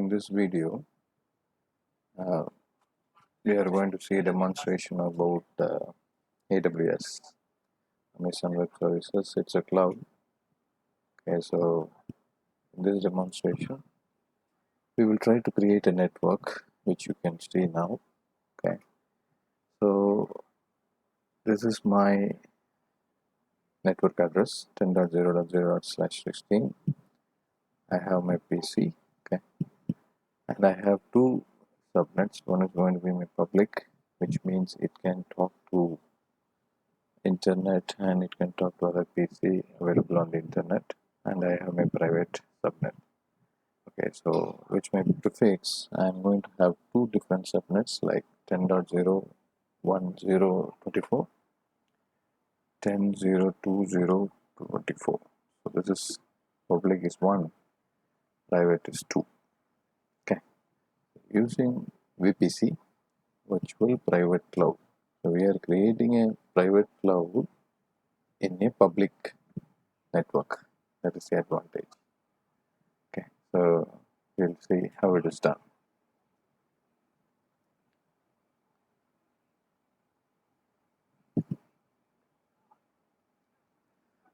in this video, uh, we are going to see a demonstration about AWS, Amazon Web Services. It's a cloud. Okay, so in this demonstration, we will try to create a network, which you can see now. Okay, so this is my network address 10.0.0/16. I have my PC. Okay, and I have two subnets. One is going to be my public, which means it can talk to internet and it can talk to other PC available on the internet, and I have my private subnet. Okay, so which my prefix, I'm going to have two different subnets like 10.0.10.24, 10.0.20.24. So this is public is 1, private is 2. Okay, using VPC, virtual private cloud. So we are creating a private cloud in a public network. That is the advantage. Okay, so we'll see how it is done.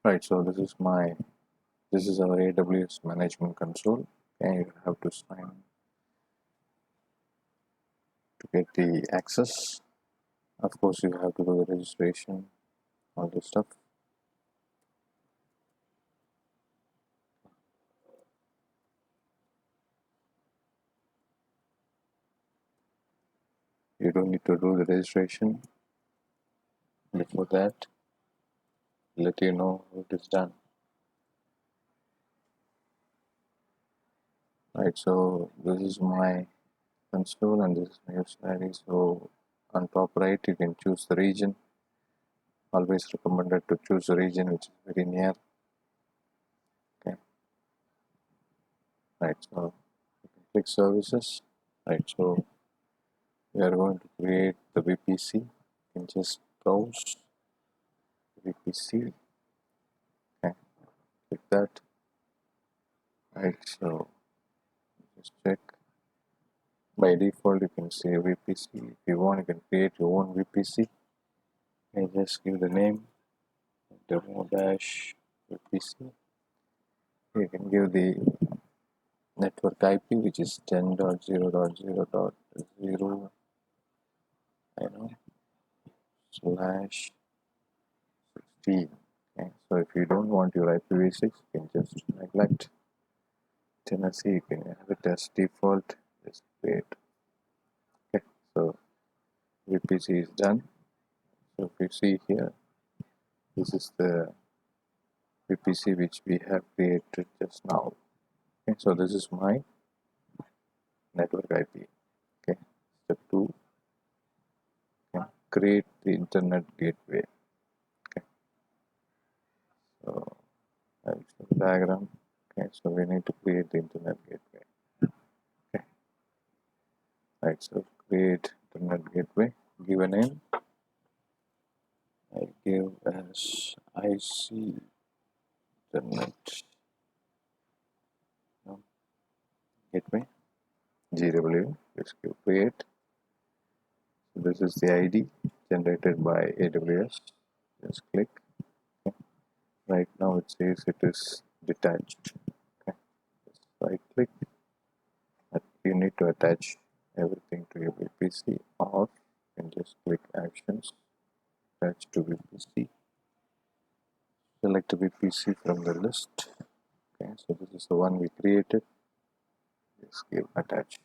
Right, so this is our AWS management console. Okay, you have to sign to get the access. Of course, you have to do the registration, all this stuff. You don't need to do the registration. Before that, let you know how it is done. Right, so this is my console and this is my user ID. So on top right, you can choose the region. Always recommended to choose a region which is very near. Okay, right, so you can click services. Right, so we are going to create the VPC. You can just browse VPC. Okay, click that. Right, so just check. By default, you can see VPC. If you want, you can create your own VPC. And just give the name demo-VPC. You can give the network IP, which is 10.0.0.0 slash 16. Okay, so if you don't want your IPv6, you can just neglect Tennessee. You can have it as default. Just wait. Okay, so VPC is done. So if you see here, this is the VPC which we have created just now. Okay, so this is my network IP. Okay, step 2. Okay, create the internet gateway. Okay, so I'll show the diagram. Okay, so we need to create the internet gateway. Okay, right, so create internet gateway. Give a name. I give as IC internet gateway GW. Let's give create. So this is the ID generated by AWS. Just click. Okay. Right now it says it is detached. Okay. Just right click. You need to attach everything to your VPC, or you can just click actions, attach to VPC. Select a VPC from the list. Okay, so this is the one we created. Just give attach.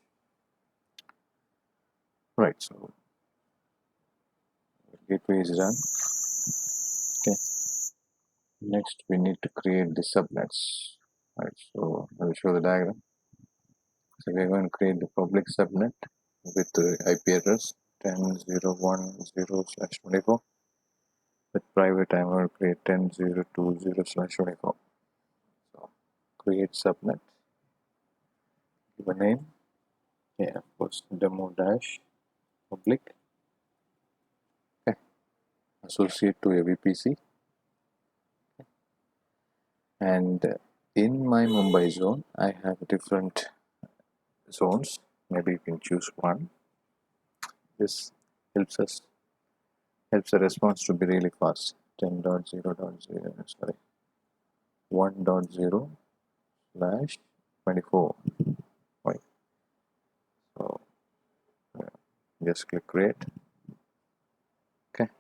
Right, so the gateway is done. Okay, next we need to create the subnets. Right, so I will show the diagram. So we are going to create the public subnet with the IP address 10.0.1.0/24. With private, I'm going to create 10.0.20/24. So create subnet. Give a name. Yeah, of course, demo-public. Okay. Associate to a VPC. Okay. And in my Mumbai zone, I have different zones. Maybe you can choose one. This helps the response to be really fast. 10.0.0 sorry 1.0/24. Right. So just click create. Okay.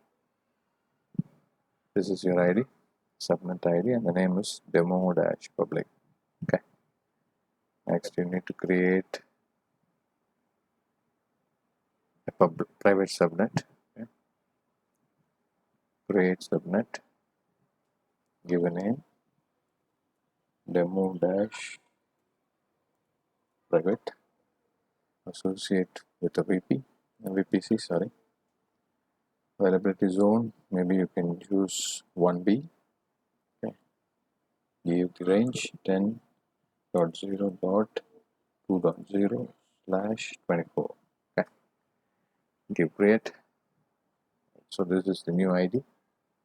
This is your ID, subnet ID, and the name is demo-public. Okay. Next, you need to create a private subnet. Okay. Create subnet. Give a name demo-private. Associate with a VPC. Sorry. Availability zone. Maybe you can choose 1B. Okay. Give the range 10.0.2.0/24. Okay. Give create. So this is the new ID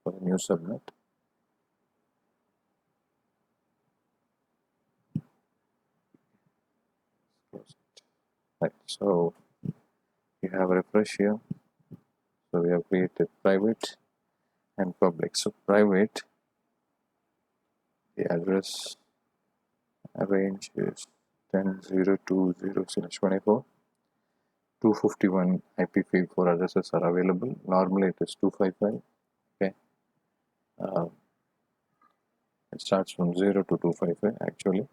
for the new subnet. Right. So you have a refresh here. So we have created private and public. So private, the address range is 10.0.20/24. 251 IPv4 addresses are available. Normally it is 255. Okay. It starts from 0 to 255 actually.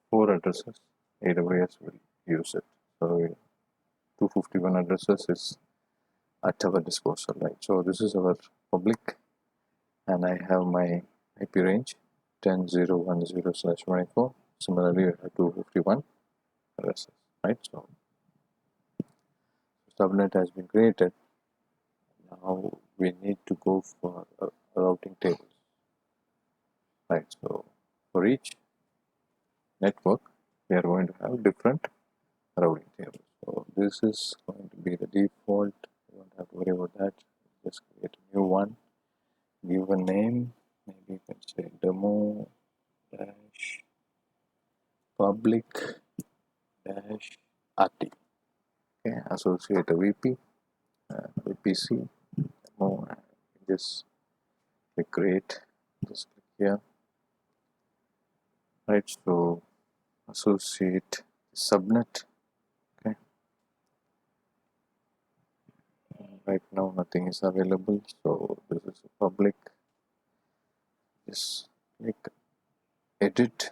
4 addresses AWS will use it. So 251 addresses is at our disposal, right? So this is our public, and I have my IP range 10.0.10/24. Similarly, I have 251 addresses, right? So subnet has been created. Now we need to go for routing tables, right? So for each network, we are going to have different routing tables. So this is going to be the default. You don't have to worry about that. Just create a new one. Give a name. Maybe you can say demo dash public dash RT. Okay, associate a VPC demo. Just click create. Just click here. Right. So associate subnet. Okay. Right now nothing is available. So this is a public. Just click edit.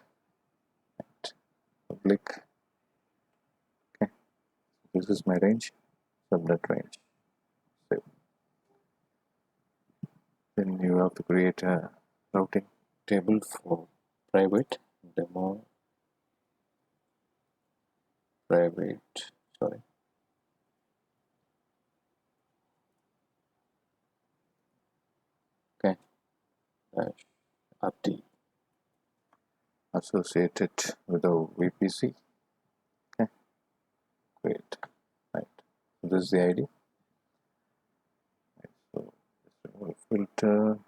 Public. Okay. This is my range. Subnet range. Save. Then you have to create a routing table for private demo private sorry okay dash RT associated with a VPC. Okay, great. Right, so this is the ID. Right, so remove filter,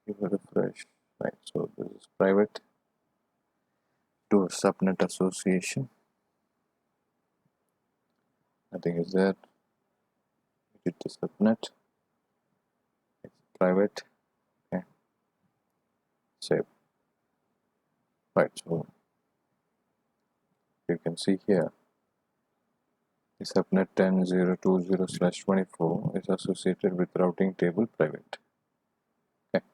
give a refresh. Right, so this is private. Do a subnet association. Nothing is there. Edit the subnet. It's private. Okay, save. Right, so you can see here the subnet 10.0.20/24 is associated with routing table private. Okay.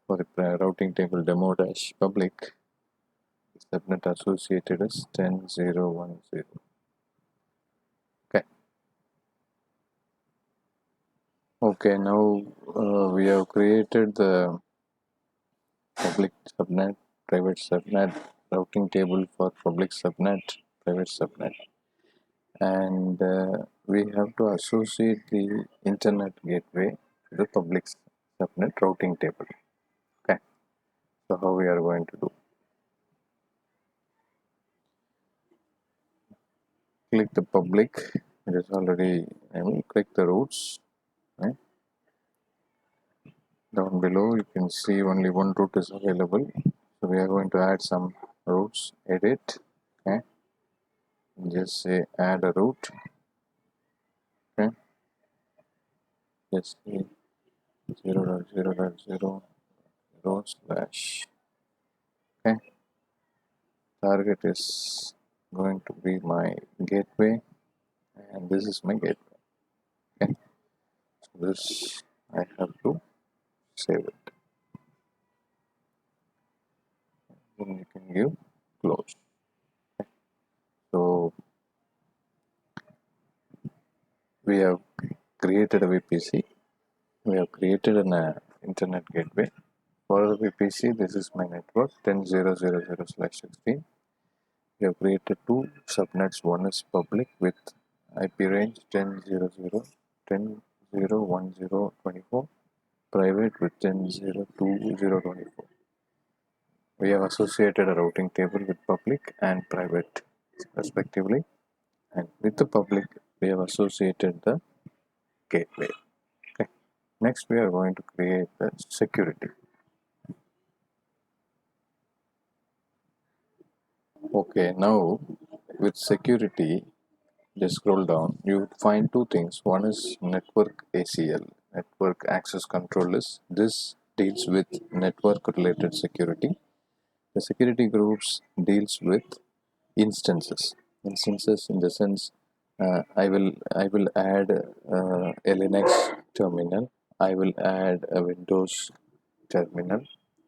For the routing table demo dash public, the subnet associated is 10.0.10. Okay. Okay, now we have created the public subnet, private subnet, routing table for public subnet, private subnet, and we have to associate the internet gateway to the public subnet routing table. Okay, so how we are going to do? Click the public. It is already. I will click the routes. Right? Down below, you can see only one route is available. So we are going to add some routes. Edit. Okay. just say add a route. Okay, just say 0.0.0 slash. Okay, target is going to be my gateway, and this is my gateway. Okay, so this I have to save it. Then you can give close. So we have created a VPC. We have created an internet gateway. For the VPC, this is my network 10.0.0.0/16. We have created two subnets. One is public with IP range 10.0.0, 10.0.10.24, private with 10.0.2.0.24. We have associated a routing table with public and private respectively, and with the public we have associated the gateway. Okay. Next we are going to create the security. Okay, now with security, just scroll down, you find two things. One is network ACL, network access control list. This deals with network related security. The security groups deals with instances. Instances in the sense, I will add a Linux terminal. I will add a Windows terminal.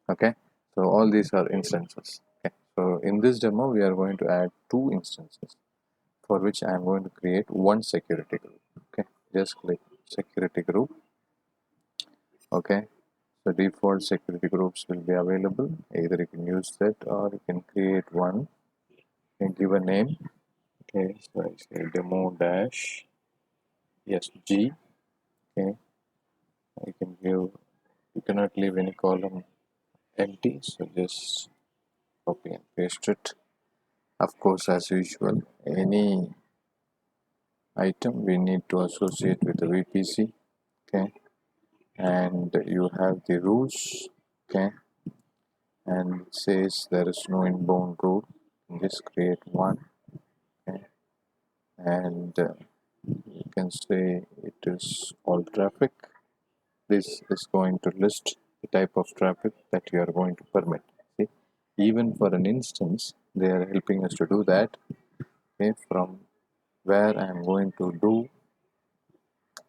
Okay, so all these are instances. Okay, so in this demo we are going to add two instances, for which I am going to create one security group. Okay, just click security group. Okay, so default security groups will be available. Either you can use that or you can create one and give a name. Okay, so I say demo dash SG. Okay, I can give, you cannot leave any column empty, so just copy and paste it. Of course, as usual, any item we need to associate with the VPC. Okay, and you have the rules. Okay, and it says there is no inbound rule. Just create one. Okay, and you can say it is all traffic. This is going to list the type of traffic that you are going to permit. See, even for an instance, they are helping us to do that. Okay, from where I am going to do,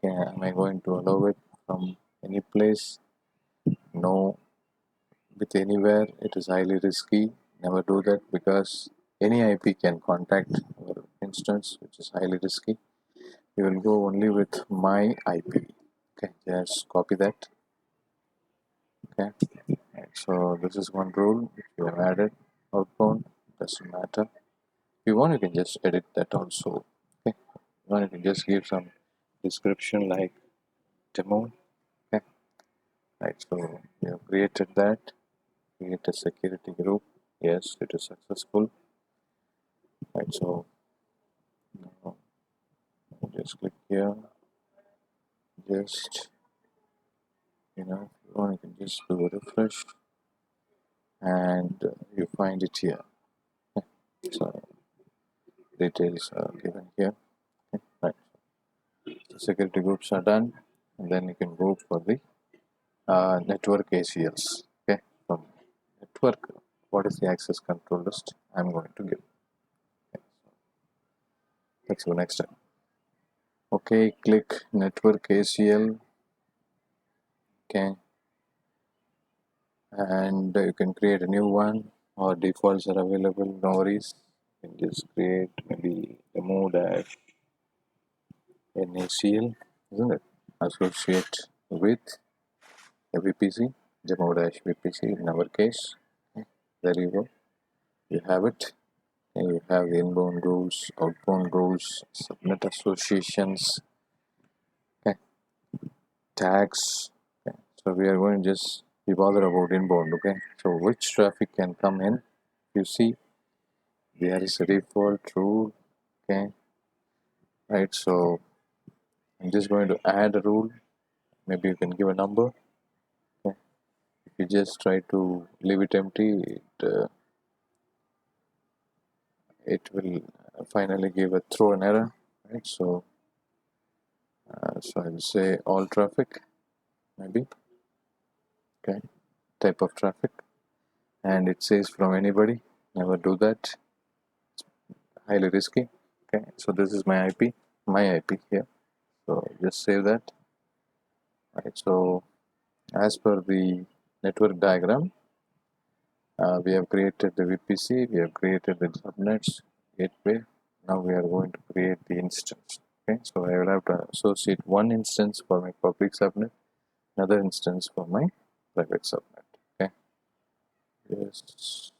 am I going to allow it from any place? No, with anywhere it is highly risky. Never do that, because any IP can contact our instance, which is highly risky. We will go only with my IP. Okay, just copy that. Okay, so this is one rule which we have added. Outbound doesn't matter. If you want, you can just edit that also. Okay, if you want, you can just give some description like demo. Okay, right, so we have created that. Create a security group. Yes, it is successful. Right, so now just click here. Just, if you want, you can just do a refresh, and you find it here. Okay. So details are given here. Okay. Right, so security groups are done, and then you can go for the network ACLs. Okay, from network, what is the access control list I'm going to give? Okay. So let's go next time. Okay, click network ACL. Okay, and you can create a new one, or defaults are available, no worries. You can just create maybe demo dash NACL, isn't it? Associate with a VPC, demo dash VPC in our case. Okay, there you go, you have it. And you have the inbound rules, outbound rules, subnet associations, okay, tags. Okay. So we are going to just be bothered about inbound. Okay, so which traffic can come in? You see, there is a default rule. Okay, right, so I'm just going to add a rule. Maybe you can give a number. Okay, if you just try to leave it empty, it will finally give a throw an error, right? So I will say all traffic, maybe, okay, type of traffic, and it says from anybody. Never do that. It's highly risky. Okay, so this is my IP here. So just save that. Right. So as per the network diagram, we have created the VPC, we have created the subnets, gateway. Now we are going to create the instance. Okay, so I will have to associate one instance for my public subnet, another instance for my private subnet. Okay, just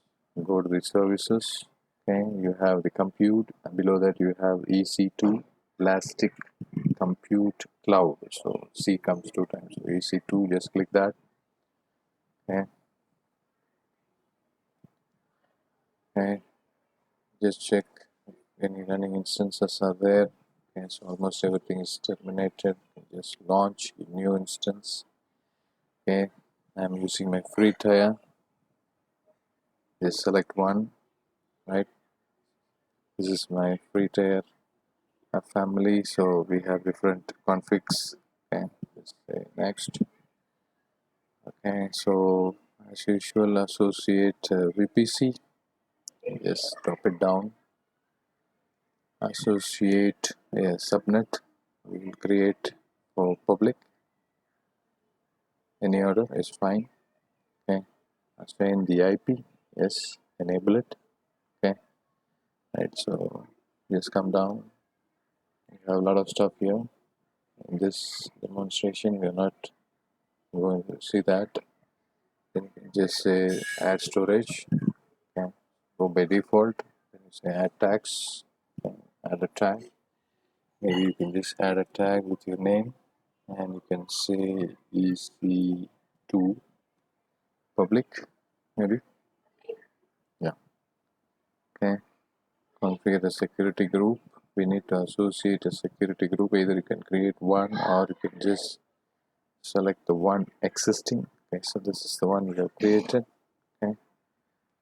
go to the services. Okay, you have the compute, and below that you have EC2 Elastic Compute Cloud. So C comes 2 times. So EC2, just click that. Okay, okay, just check if any running instances are there. Okay, so almost everything is terminated. Just launch a new instance. Okay, I'm using my free tier. Just select one, right? This is my free tier family, so we have different configs. Okay, just say next. Okay, so as usual, associate VPC. Just drop it down. Associate a subnet. We will create for public. Any order is fine. Okay, assign the IP. Yes, enable it. Okay, right. So just come down. We have a lot of stuff here. In this demonstration, we are not going to see that. Then you can just say add storage. Okay, go by default. Then you say add tags. Okay, add a tag. Maybe you can just add a tag with your name, and you can say EC2 public, maybe. Yeah. Okay. Configure the security group. We need to associate a security group. Either you can create one, or you can just select the one existing. Okay, so this is the one we have created. Okay,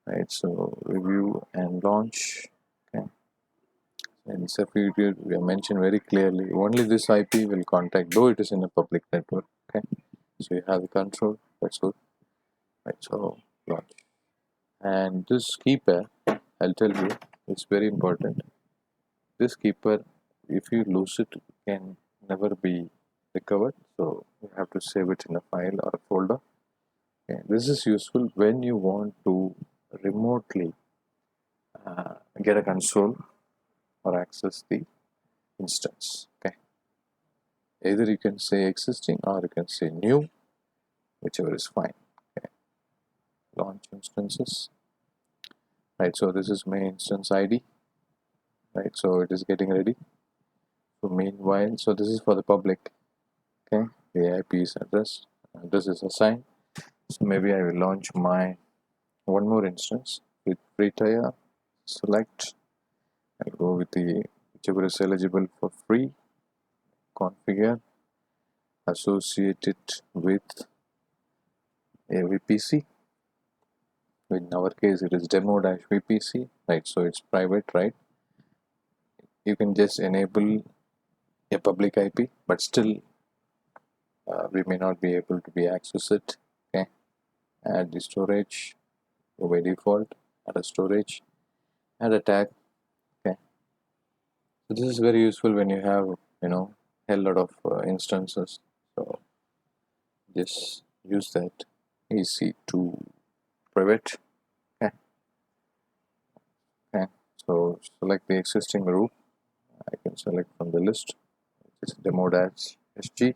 right. So review and launch. Okay, and Saviour we have mentioned very clearly only this IP will contact, though it is in a public network. Okay, so you have the control. That's good. Right. So launch, and this keeper, I'll tell you, it's very important. This keeper, if you lose it, can never be recovered. So you have to save it in a file or a folder. Okay. This is useful when you want to remotely get a console or access the instance. Okay. Either you can say existing or you can say new, whichever is fine. Okay. Launch instances. Right. So this is my instance ID. Right. So it is getting ready. So meanwhile, so this is for the public. Okay. The IP is address. This is assigned. So maybe I will launch my one more instance with free tier. Select. I'll go with the whichever is eligible for free. Configure. Associate it with a VPC. In our case, it is demo-VPC, right? So it's private, right? You can just enable a public IP, but still we may not be able to access it. Okay, add the storage. Go by default, add a storage, add a tag. Okay, so this is very useful when you have a lot of instances. So just use that EC2 private. Okay, okay. So select the existing group. I can select from the list. It's demo-SG.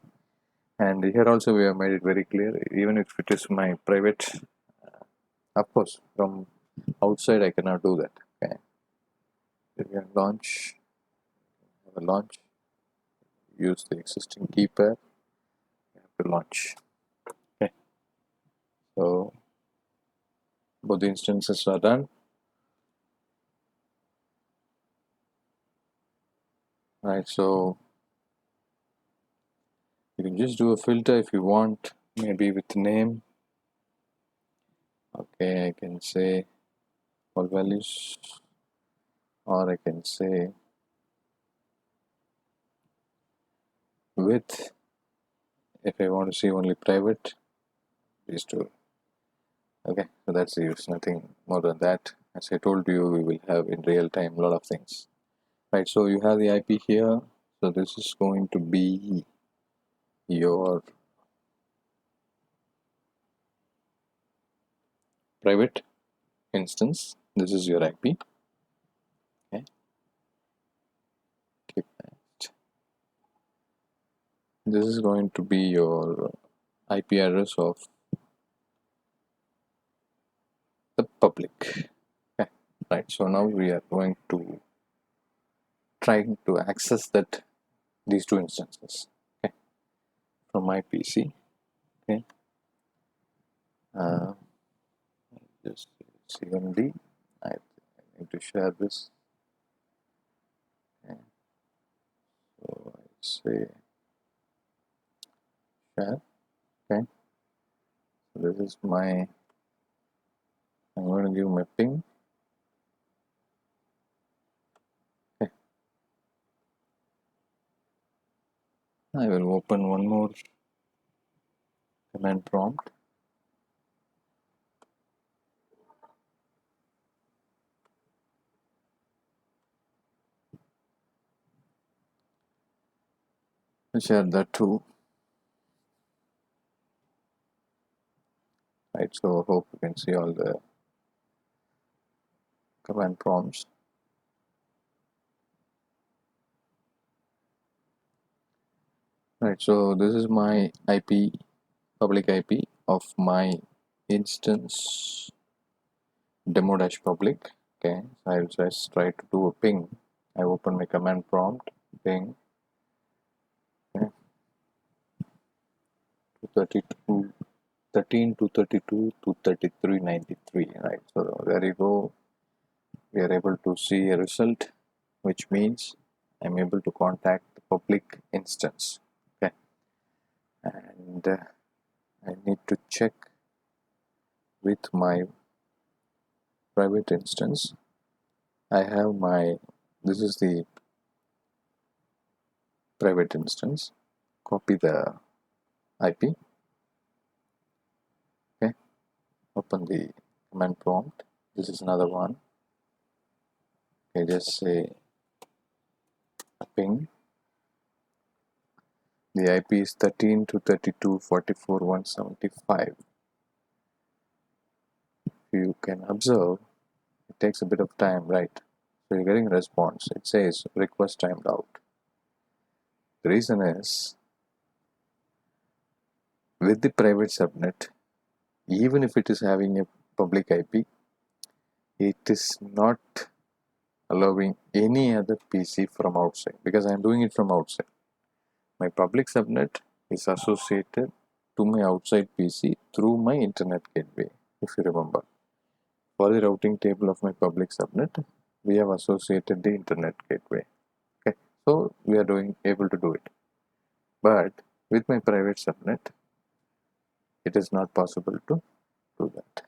And here also we have made it very clear, even if it is my private, of course from outside I cannot do that. Okay, then we have launch, have a launch, use the existing key pair, we have to launch. Okay, so both the instances are done. Right, so you can just do a filter if you want, maybe with name. Okay, I can say all values. or I can say with, if I want to see only private, these two. Okay, so that's the use, nothing more than that. As I told you, we will have in real time a lot of things. Right, so you have the IP here. So this is going to be your private instance. This is your IP. Okay, click next. This is going to be your IP address of the public. Okay, right. So now we are going to trying to access these two instances. Okay, from my PC. Okay, just CMD. I need to share this. Okay. So I say share. Okay, so this is my. I'm going to give my ping. Okay. I will open one more command prompt. Share that too. Right, so hope you can see all the command prompts. Right, so this is my IP, public IP of my instance demo-public. Okay, so I'll just try to do a ping. I open my command prompt, ping. Okay, 232, 13 to 32 to 3393. Right, so there you go. We are able to see a result, which means I'm able to contact the public instance. Okay, and I need to check with my private instance. I have my, this is the private instance. Copy the IP. Okay, open the command prompt. This is another one. Okay, just say ping. The IP is 13 to 32 44 175. You can observe it takes a bit of time, right? So you're getting a response. It says request timed out. The reason is with the private subnet, even if it is having a public IP, it is not allowing any other PC from outside because I am doing it from outside. My public subnet is associated to my outside PC through my internet gateway, if you remember. For the routing table of my public subnet, we have associated the internet gateway. Okay, so we are able to do it. But with my private subnet, it is not possible to do that.